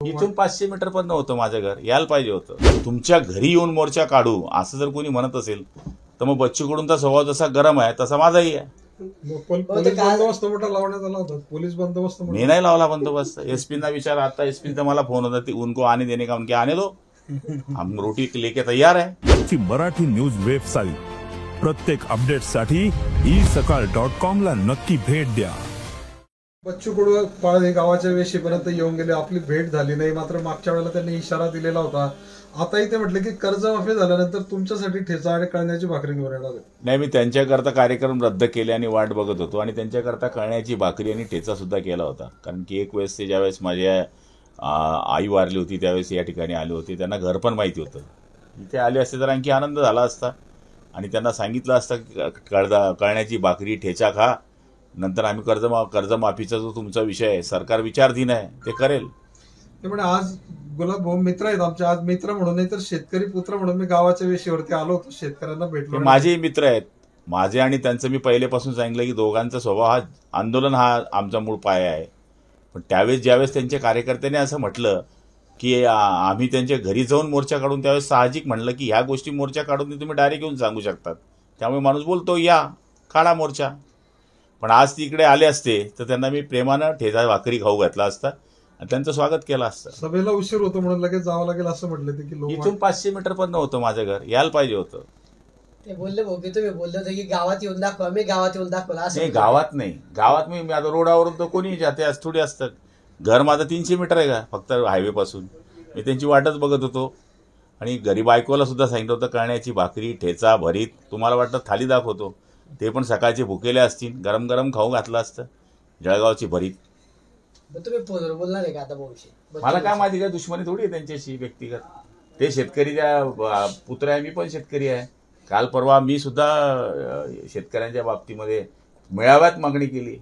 इथून 500 मीटर पण नव्हतं माझं घर, यायला पाहिजे होतं. तुमच्या घरी येऊन मोर्चा काढू असं जर कोणी म्हणत असेल तर मग बच्चू कडूंचा स्वभाव जसा गरम आहे तसा माझाही आहे. पोलीस बंदोबस्त मोठा लावण्यात आला होता. पोलीस बंदोबस्त मी नाही लावला बंदोबस्त. एसपीना विचार, आता एसपीचा मला फोन होता, ती उनको आने देने का, उनके आने दो, हम रोटी लेके तैयार है. मराठी न्यूज वेबसाईट प्रत्येक अपडेटसाठी isakal.com ला नक्की भेट द्या. बच्चू कडू पाळणे गावाच्या वेशीपर्यंत येऊन गेले, आपली भेट झाली नाही. मात्र मागच्या वेळेला त्यांनी इशारा दिलेला होता. आताही ते म्हटले की कर्जमाफी झाल्यानंतर तुमच्यासाठी ठेचा आणि कळण्याची भाकरी घेऊन येणार. नाही, मी त्यांच्याकरता कार्यक्रम रद्द केले आणि वाट बघत होतो आणि त्यांच्याकरता कळण्याची भाकरी आणि ठेचा सुद्धा केला होता. कारण की एक वेळेस ते ज्यावेळेस माझ्या आई वारली होती त्यावेळेस या ठिकाणी आले होते, त्यांना घर पण माहिती होतं. इथे आले असते तर आणखी आनंद झाला असता आणि त्यांना सांगितलं असतं की कळण्याची भाकरी ठेचा खा, नंतर आम्ही कर्जमाफीचा जो तुमचा विषय आहे सरकार विचारधीन आहे ते करेल. ते म्हणे आज गुलाब भाऊ मित्र आहेत आमचे, आज मित्र म्हणून नाही तर शेतकरी पुत्र म्हणून मी गावाच्या वेशीवरती आलो होतो, शेतकऱ्यांना भेटलो. माझेही मित्र आहेत, माझे आणि त्यांचं मी पहिलेपासून सांगितलं की दोघांचा स्वभाव हा आंदोलन हा आमचा मूळ पाया आहे. पण त्यावेळेस ज्यावेळेस त्यांच्या कार्यकर्त्यांनी असं म्हटलं की आम्ही त्यांच्या घरी जाऊन मोर्चा काढून, त्यावेळेस साहजिक म्हणलं की ह्या गोष्टी मोर्चा काढून तुम्ही डायरेक्ट येऊन सांगू शकतात. त्यामुळे माणूस बोलतो या काढा मोर्चा. पण आज तिकडे आले असते तर त्यांना मी प्रेमानं ठेचा भाकरी खाऊ घातला असता आणि त्यांचं स्वागत केलं असतं. सभेला उशीर होतो म्हणून लगेच जावं लागेल असं म्हटलं ते की इथून 500 मीटर पण नव्हतं माझं घर, यायला पाहिजे होतं. ते बोलले भाऊ की तुम्ही बोलले होते की गावात येऊन दाखवा, मी गावात येऊन दाखवला असं. नाही, गावात नाही. गावात मी आता रोडावरून तर कोणी जाते आज थोडी असतं. घर माझं 300 मीटर आहे का फक्त हायवे पासून. मी त्यांची वाटच बघत होतो आणि घरी बायकोला सुद्धा सांगितलं होतं कळण्याची भाकरी ठेचा भरीत, तुम्हाला वाटतं थाली दाखवतो, ते पण सकाळचे भुकेले असतील, गरम गरम खाऊ घातलं असतं. जळगावची भरीत. तुम्ही फोनवर बोलणार आहे का आता भाऊशी? मला काय माहिती, काय दुश्मनी थोडी आहे त्यांच्याशी व्यक्तिगत. ते शेतकरीच्या पुत्र आहे, मी पण शेतकरी आहे. काल परवा मी सुद्धा शेतकऱ्यांच्या बाबतीमध्ये मेळाव्यात मागणी केली,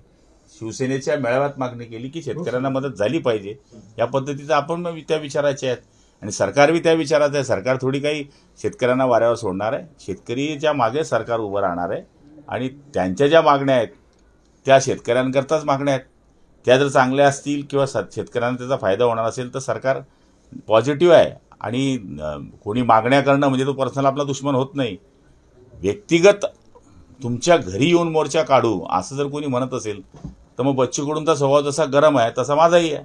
शिवसेनेच्या मेळाव्यात मागणी केली की शेतकऱ्यांना मदत झाली पाहिजे. या पद्धतीचं आपण त्या विचाराचे आहेत आणि सरकार बी त्या विचाराचं आहे. सरकार थोडी काही शेतकऱ्यांना वाऱ्यावर सोडणार आहे. शेतकरीच्या मागे सरकार उभं राहणार आहे आणि त्यांच्या ज्या मागण्या आहेत त्या शेतकऱ्यांकरताच मागण्या आहेत. त्या जर चांगल्या असतील किंवा शेतकऱ्यांना त्याचा फायदा होणार असेल तर सरकार पॉझिटिव्ह आहे. आणि कोणी मागण्या करणं म्हणजे तो पर्सनल आपला दुश्मन होत नाही. व्यक्तिगत तुमच्या घरी येऊन मोर्चा काढू असं जर कोणी म्हणत असेल तर मग बच्चू कडूंचा स्वभाव जसा गरम आहे तसा माझाही आहे.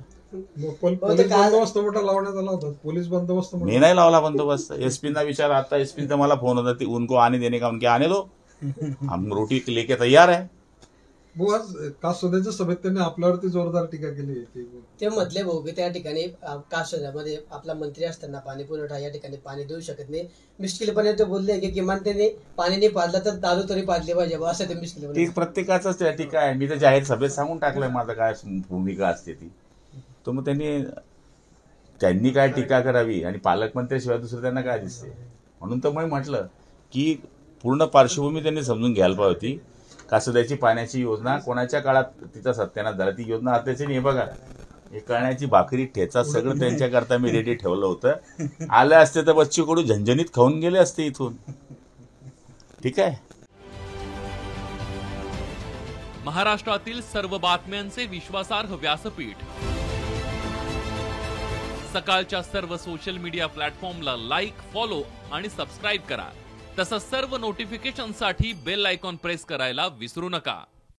पोलीस बंदोबस्त मोठा लावण्यात आला होता. पोलीस बंदोबस्त मी नाही लावला बंदोबस्त. एसपीना विचार, आता एसपीचा मला फोन होता, ती उनको आने देने का, उनके आने दो, हम रोटी लेके तैयार है. आज कासोद्याच्या सभेत त्यांनी आपल्यावरती जोरदार टीका केली. ते म्हटले भाऊ की त्या ठिकाणी कासोद्यामध्ये आपला मंत्री असताना पाणी पुरवठा या ठिकाणी पाणी देऊ शकत नाही. मिश्किलपणे ते बोलले की किमान त्यांनी पाणी नाही पाजलं तर दारू तरी पाजली पाहिजे असं ते मिश्किलपणे. ती प्रत्येकाचाच त्या टीका आहे. मी तर जाहीर सभेत सांगून टाकलंय माझं काय भूमिका असते ती. तर मग त्यांनी काय टीका करावी आणि पालकमंत्र्याशिवाय दुसरं त्यांना काय दिसते. म्हणून तर मी म्हटलं की पूर्ण पार्श्वभूमी त्यांनी समजून घ्यायला पाहिजे होती. कासोद्याची पाण्याची योजना कोणाच्या काळात तिचा सत्यानाश झाला, ती योजना आताची नाही. बघा, हे कळण्याची भाकरी ठेचा सगळं त्यांच्याकरता मी रेडी ठेवलं होतं. आले असते तर बच्चू कडू झणझणीत खाऊन गेले असते इथून. ठीक आहे. महाराष्ट्रातील सर्व बातम्यांचे विश्वासार्ह व्यासपीठ, सकाळच्या सर्व सोशल मीडिया प्लॅटफॉर्मला लाईक, फॉलो आणि सबस्क्राईब करा. तसंच सर्व नोटिफिकेशनसाठी बेल आयकॉन प्रेस करायला विसरू नका.